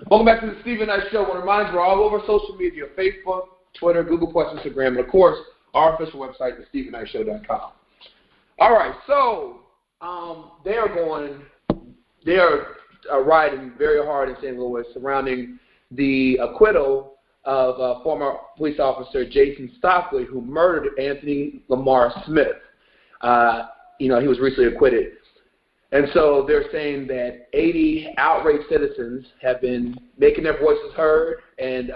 Welcome back to the Stephen Knight Show. I want to remind you, we're all over social media, Facebook, Twitter, Google+, Instagram, and, of course, our official website is StephenKnightShow.com. All right, so they are riding very hard in St. Louis surrounding the acquittal of former police officer Jason Stockley, who murdered Anthony Lamar Smith. He was recently acquitted. And so they're saying that 80 outraged citizens have been making their voices heard, and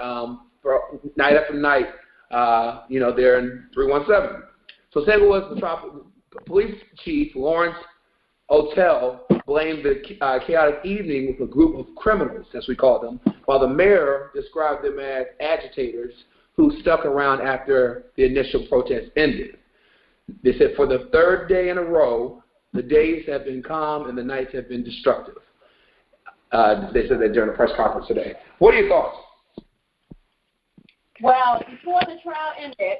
for night after night, they're in 317. So St. Louis Police Chief Lawrence Otell blamed the chaotic evening with a group of criminals, as we call them, while the mayor described them as agitators who stuck around after the initial protest ended. They said for the third day in a row, the days have been calm and the nights have been destructive. They said that during a press conference today. What are your thoughts? Well, before the trial ended,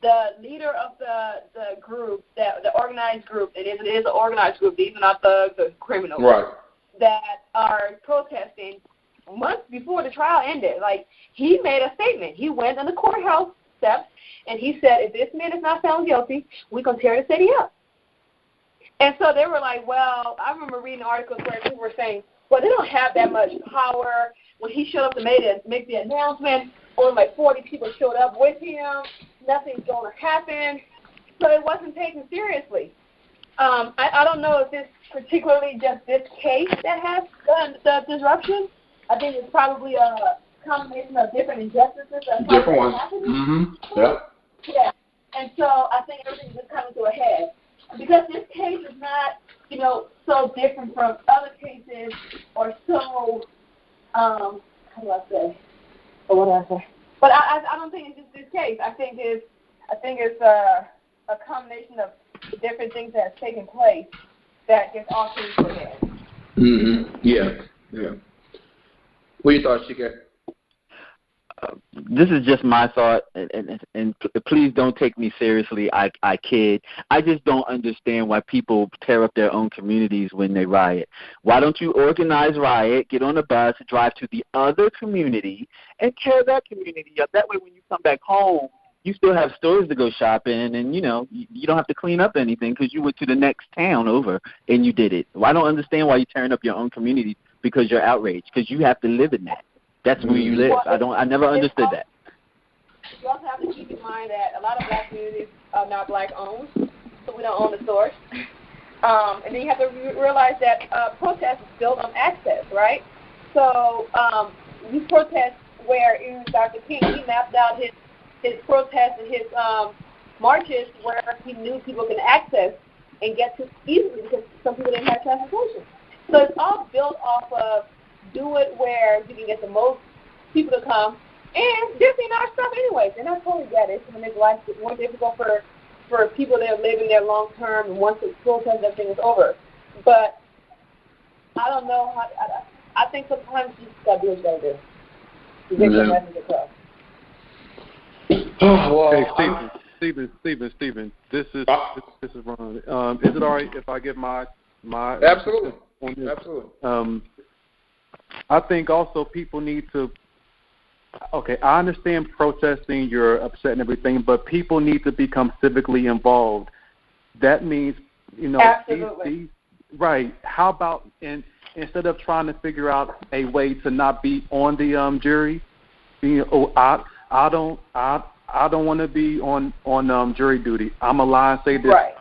the leader of the group, the organized group, it is an organized group. These are not the criminals, right, that are protesting. Months before the trial ended, he made a statement. He went on the courthouse steps and he said, if this man is not found guilty, we're going to tear the city up. And so they were like, well, I remember reading articles where people were saying, well, they don't have that much power. When he showed up to make the announcement, only 40 people showed up with him. Nothing's going to happen. So it wasn't taken seriously. I don't know if it's particularly just this case that has the disruption. I think it's probably a combination of different injustices. Different ones. Mm-hmm. Yeah. Yeah. And so I think everything's just coming to a head. Because this case is not, so different from other cases or so, how do I say? Or what do I say? But I don't think it's just this case. I think it's a combination of different things that have taken place that gets all things to a head. Mm-hmm. Yeah. What are your thoughts, Chika? This is just my thought, and please don't take me seriously. I kid. I just don't understand why people tear up their own communities when they riot. Why don't you organize riot, get on a bus, drive to the other community, and tear that community up? That way when you come back home, you still have stores to go shopping, and, you don't have to clean up anything because you went to the next town over and you did it. Well, I don't understand why you're tearing up your own community because you're outraged, because you have to live in that. That's where you live. I never understood that. You also have to keep in mind that a lot of black communities are not black-owned, so we don't own the stores. And then you have to realize that protest is built on access, right? So we protest where even Dr. King, he mapped out his protests and his marches where he knew people can access and get to easily because some people didn't have transportation. So it's all built off of do it where you can get the most people to come. And they're seeing our stuff anyways, and I totally get it. It's going to make life more difficult for people that are living there long term and once the protest everything is over. But I don't know how. I think sometimes you just got to do what you got to do. To get your message across. Hey, Stephen. This is Ron. Is it all right if I give my Absolutely. Absolutely. I think also people need to. Okay, I understand protesting, you're upset and everything, but people need to become civically involved. That means, Absolutely. Right. How about instead of trying to figure out a way to not be on the jury, I don't want to be on jury duty. I'm a lie and say this right.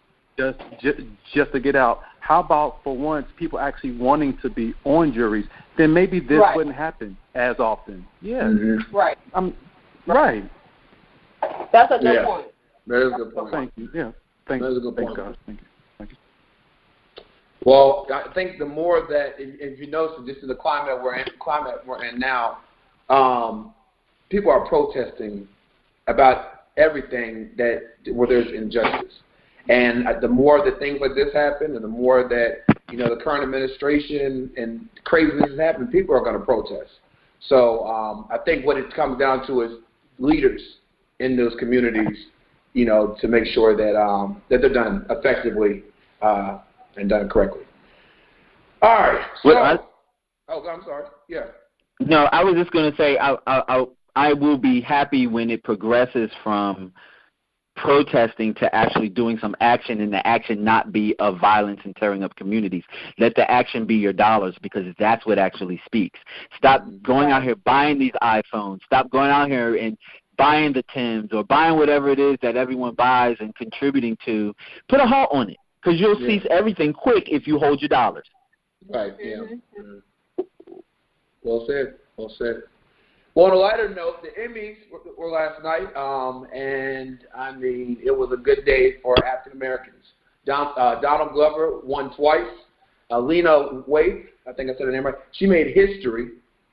just to get out. How about for once people actually wanting to be on juries? Then maybe this wouldn't happen as often. Yeah. Mm-hmm. Right. Right. That's a good point. That is a good point. Thank you. Yeah. Thank you. That is a good point. God. Thank you. Well, I think the more that, if you notice, just in the climate we're in now, people are protesting about everything where there's injustice. And the more that things like this happen, and the more that the current administration and craziness happen, people are going to protest. So I think what it comes down to is leaders in those communities, to make sure that they're done effectively and done correctly. All right. So, Oh, I'm sorry. Yeah. No, I was just going to say I will be happy when it progresses from protesting to actually doing some action, and the action not be of violence and tearing up communities. Let the action be your dollars, because that's what actually speaks. Stop going out here buying these iPhones. Stop going out here and buying the Timbs or buying whatever it is that everyone buys and contributing to. Put a halt on it, because you'll cease everything quick if you hold your dollars. Right, yeah. Mm-hmm. Well said. Well said. Well, on a lighter note, the Emmys were last night, and I mean, it was a good day for African Americans. Donald Glover won twice. Lena Waithe, I think I said her name right, she made history.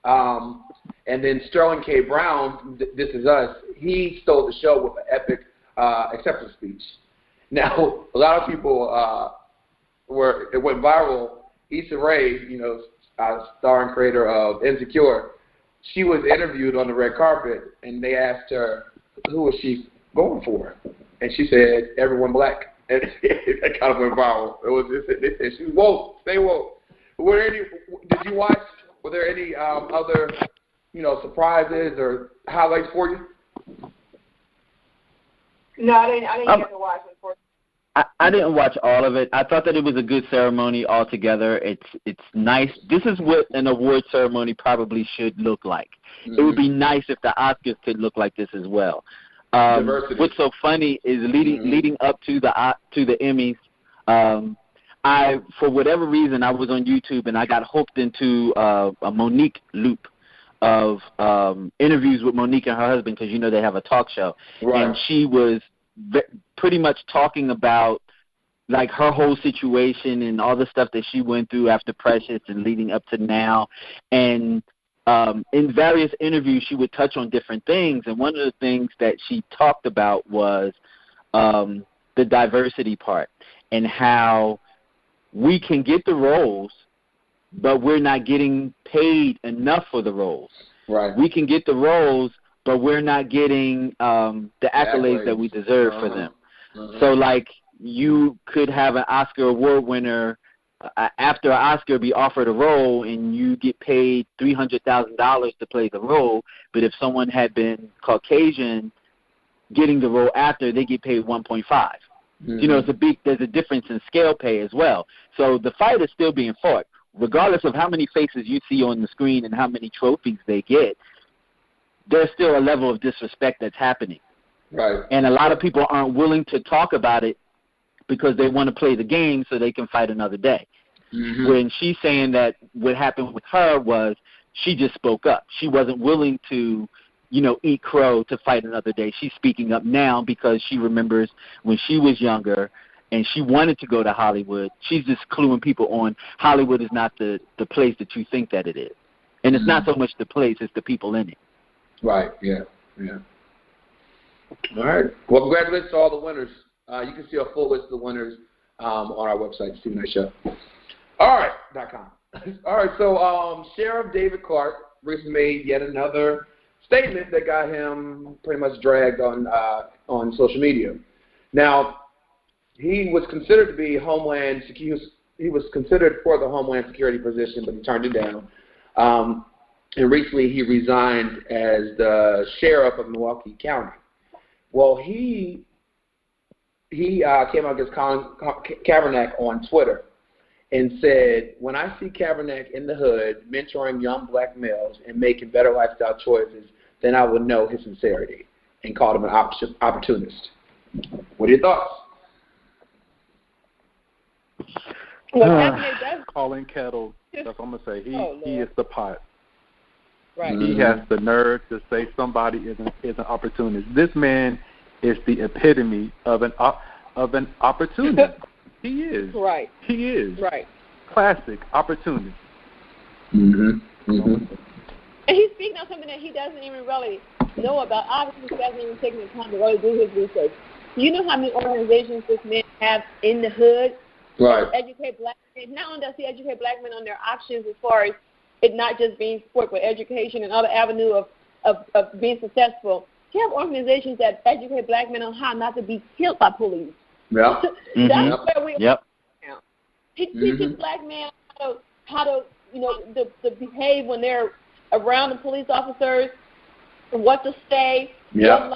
And then Sterling K. Brown, This Is Us, he stole the show with an epic acceptance speech. Now, a lot of people it went viral. Issa Rae, star and creator of Insecure, she was interviewed on the red carpet, and they asked her, who was she going for? And she said, everyone black. And that kind of went viral. They said, she's woke, stay woke. Did you watch, were there any other, surprises or highlights for you? No, I didn't get to watch it. I didn't watch all of it. I thought that it was a good ceremony altogether. It's nice. This is what an award ceremony probably should look like. Mm-hmm. It would be nice if the Oscars could look like this as well. What's so funny is leading up to the Emmys. I, for whatever reason, I was on YouTube and I got hooked into a Monique loop of interviews with Monique and her husband, because they have a talk show, right. And she was pretty much talking about like her whole situation and all the stuff that she went through after Precious and leading up to now. And in various interviews, she would touch on different things. And one of the things that she talked about was the diversity part, and how we can get the roles, but we're not getting paid enough for the roles. Right. We can get the roles, but we're not getting the accolades that we deserve for them. So, like, you could have an Oscar award winner after an Oscar be offered a role, and you get paid $300,000 to play the role, but if someone had been Caucasian getting the role after, they get paid 1.5. Mm-hmm. There's a difference in scale pay as well. So the fight is still being fought. Regardless of how many faces you see on the screen and how many trophies they get, there's still a level of disrespect that's happening. Right. And a lot of people aren't willing to talk about it because they want to play the game so they can fight another day. Mm-hmm. When she's saying that what happened with her was she just spoke up. She wasn't willing to, eat crow to fight another day. She's speaking up now because she remembers when she was younger and she wanted to go to Hollywood. She's just cluing people on Hollywood is not the place that you think that it is. And it's not so much the place, it's the people in it. Right, yeah. All right. Well, congratulations to all the winners. You can see a full list of the winners on our website, Stephen Knight Show. All right, .com. All right, so Sheriff David Clarke recently made yet another statement that got him pretty much dragged on social media. Now, he was considered to be Homeland Security. He was considered for the Homeland Security position, but he turned it down. And recently he resigned as the sheriff of Milwaukee County. Well, he came out against Kaepernick on Twitter and said, when I see Kaepernick in the hood mentoring young black males and making better lifestyle choices, then I would know his sincerity, and called him an opportunist. What are your thoughts? Calling kettle. That's what I'm going to say. He is the pot. Right. He has the nerve to say somebody is an opportunist. This man is the epitome of an opportunist. He is. Right. He is. Right. Classic opportunist. Mm-hmm. Mm-hmm. And he's speaking on something that he doesn't even really know about. Obviously, he hasn't even taken the time to really do his research. You know how many organizations this man have in the hood? Right. Educate black men. Not only does he educate black men on their options as far as it not just being sport, but education and other avenue of being successful. You have organizations that educate black men on how not to be killed by police. Yeah. That's where we are now. He teaches black men how to to behave when they're around the police officers, what to say, Yeah.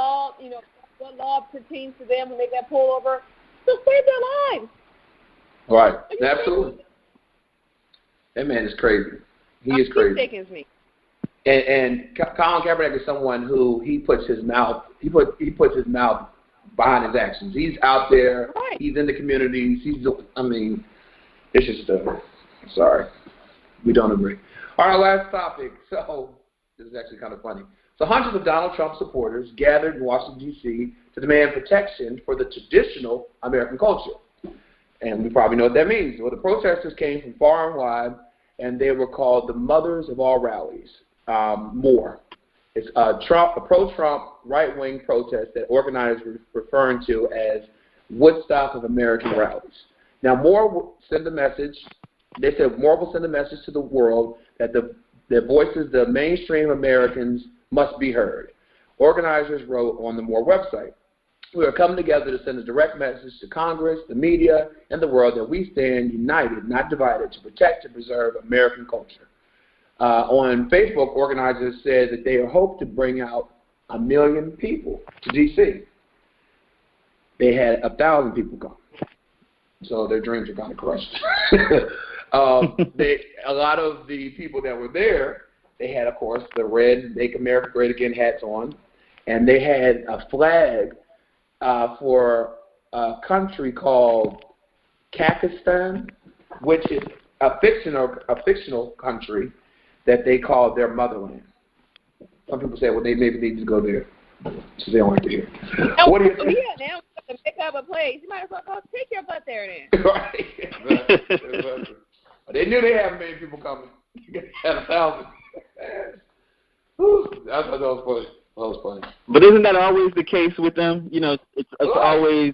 what law pertains to them when they get pulled over, to save their lives. Right. Absolutely. That man is crazy. He is crazy. He sickens me. And Colin Kaepernick is someone who he puts his mouth behind his actions. He's out there. Right. He's in the communities. It's just sorry, we don't agree. All right, last topic. So this is actually kind of funny. So hundreds of Donald Trump supporters gathered in Washington, D.C. to demand protection for the traditional American culture. And we probably know what that means. Well, the protesters came from far and wide, and they were called the mothers of all rallies. More. It's a pro-Trump right-wing protest that organizers were referring to as Woodstock of American rallies. Now, Moore will send a message. They said Moore will send a message to the world that the voices of mainstream Americans must be heard. Organizers wrote on the Moore website, "We are coming together to send a direct message to Congress, the media, and the world that we stand united, not divided, to protect and preserve American culture." On Facebook, organizers said that they hope to bring out 1 million people to D.C. They had 1,000 people come. So their dreams are kind of crushed. A lot of the people that were there, they had, of course, the red Make America Great Again hats on, and they had a flag for a country called Kakistan, which is a fictional country that they call their motherland. Some people say, well, they maybe need to go there, so they don't like to hear. What do you think? Yeah, now to pick up a place, you might as well go take your butt there then. Right. Exactly. They knew they had 1 million people coming. They had 1,000. I thought that was funny. But isn't that always the case with them? It's always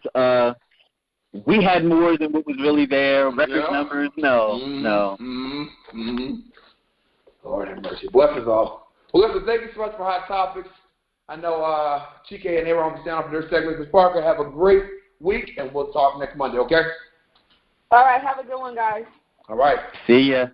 we had more than what was really there. Record numbers, no. Lord have mercy. Bless us all. Well, listen, thank you so much for Hot Topics. I know Chike and Aaron will be down for their segment. Ms. Parker, have a great week, and we'll talk next Monday, okay? All right, have a good one, guys. All right. See ya.